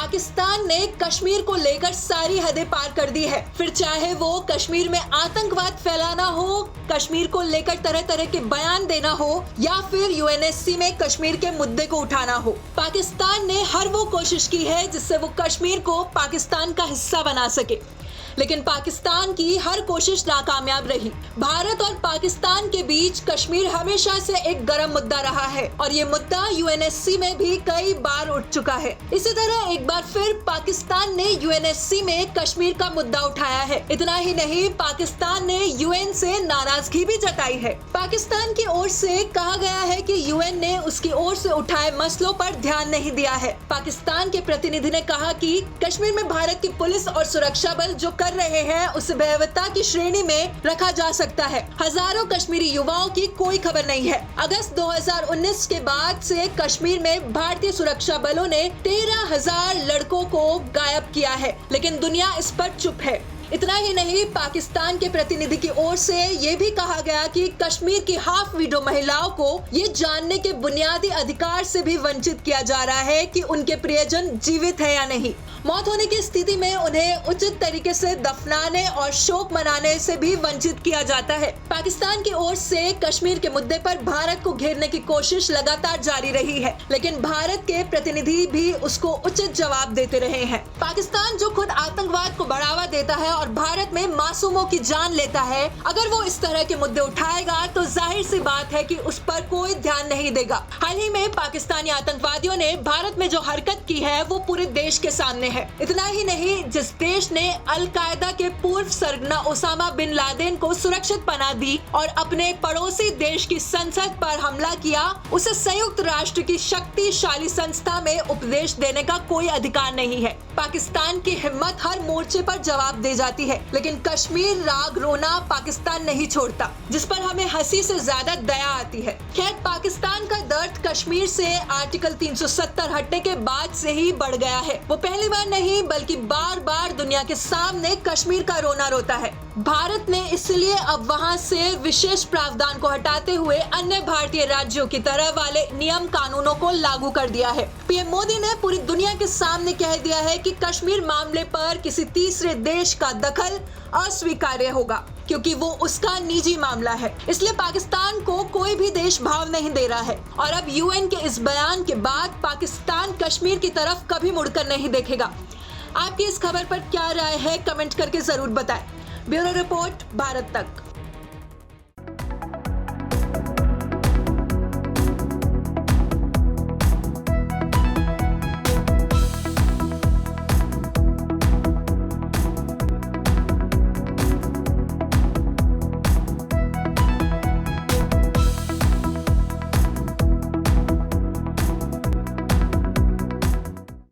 पाकिस्तान ने कश्मीर को लेकर सारी हदें पार कर दी है। फिर चाहे वो कश्मीर में आतंकवाद फैलाना हो, कश्मीर को लेकर तरह तरह के बयान देना हो या फिर यूएनएससी में कश्मीर के मुद्दे को उठाना हो, पाकिस्तान ने हर वो कोशिश की है जिससे वो कश्मीर को पाकिस्तान का हिस्सा बना सके। लेकिन पाकिस्तान की हर कोशिश नाकामयाब रही। भारत और पाकिस्तान के बीच कश्मीर हमेशा से एक गर्म मुद्दा रहा है और ये मुद्दा यूएनएससी में भी कई बार उठ चुका है। इसी तरह एक बार फिर पाकिस्तान ने यूएनएससी में कश्मीर का मुद्दा उठाया है। इतना ही नहीं, पाकिस्तान ने यूएन से नाराजगी भी जताई है। पाकिस्तान की ओर से कहा गया है कि यूएन ने उसकी ओर से उठाए मसलों पर ध्यान नहीं दिया है। पाकिस्तान के प्रतिनिधि ने कहा कि कश्मीर में भारत की पुलिस और सुरक्षा बल जो कर रहे हैं उसे भयावहता की श्रेणी में रखा जा सकता है। हजारों कश्मीरी युवाओं की कोई खबर नहीं है। अगस्त 2019 के बाद से कश्मीर में भारतीय सुरक्षा बलों ने 13,000 लड़कों को गायब किया है, लेकिन दुनिया इस पर चुप है। इतना ही नहीं, पाकिस्तान के प्रतिनिधि की ओर से ये भी कहा गया कि कश्मीर की हाफ विडो महिलाओं को ये जानने के बुनियादी अधिकार से भी वंचित किया जा रहा है कि उनके प्रियजन जीवित है या नहीं। मौत होने की स्थिति में उन्हें उचित तरीके से दफनाने और शोक मनाने से भी वंचित किया जाता है। पाकिस्तान की ओर से कश्मीर के मुद्दे पर भारत को घेरने की कोशिश लगातार जारी रही है, लेकिन भारत के प्रतिनिधि भी उसको उचित जवाब देते रहे हैं। पाकिस्तान जो खुद आतंकवाद को बढ़ावा देता है और भारत में मासूमों की जान लेता है, अगर वो इस तरह के मुद्दे उठाएगा तो जाहिर सी बात है कि उस पर कोई ध्यान नहीं देगा। हाल ही में पाकिस्तानी आतंकवादियों ने भारत में जो हरकत की है वो पूरे देश के सामने है। इतना ही नहीं, जिस देश ने अल कायदा के पूर्व सरगना ओसामा बिन लादेन को सुरक्षित पनाह दी और अपने पड़ोसी देश की संसद पर हमला किया, उसे संयुक्त राष्ट्र की शक्तिशाली संस्था में उपदेश देने का कोई अधिकार नहीं है। पाकिस्तान की हिम्मत हर मोर्चे पर जवाब दे जाती है, लेकिन कश्मीर राग रोना पाकिस्तान नहीं छोड़ता, जिस पर हमें हंसी से ज्यादा दया आती है। खैर, पाकिस्तान का दर्द कश्मीर से आर्टिकल 370 हटने के बाद से ही बढ़ गया है। वो पहली बार नहीं बल्कि बार बार दुनिया के सामने कश्मीर का रोना रोता है। भारत ने इसलिए अब वहां से विशेष प्रावधान को हटाते हुए अन्य भारतीय राज्यों की तरह वाले नियम कानूनों को लागू कर दिया है। पीएम मोदी ने पूरी दुनिया के सामने कह दिया है कि कश्मीर मामले पर किसी तीसरे देश का दखल अस्वीकार्य होगा, क्योंकि वो उसका निजी मामला है। इसलिए पाकिस्तान को कोई भी देश भाव नहीं दे रहा है और अब यूएन के इस बयान के बाद पाकिस्तान कश्मीर की तरफ कभी मुड़कर नहीं देखेगा। आपकी इस खबर पर क्या राय है, कमेंट करके जरूर बताएं। ब्यूरो रिपोर्ट, भारत तक।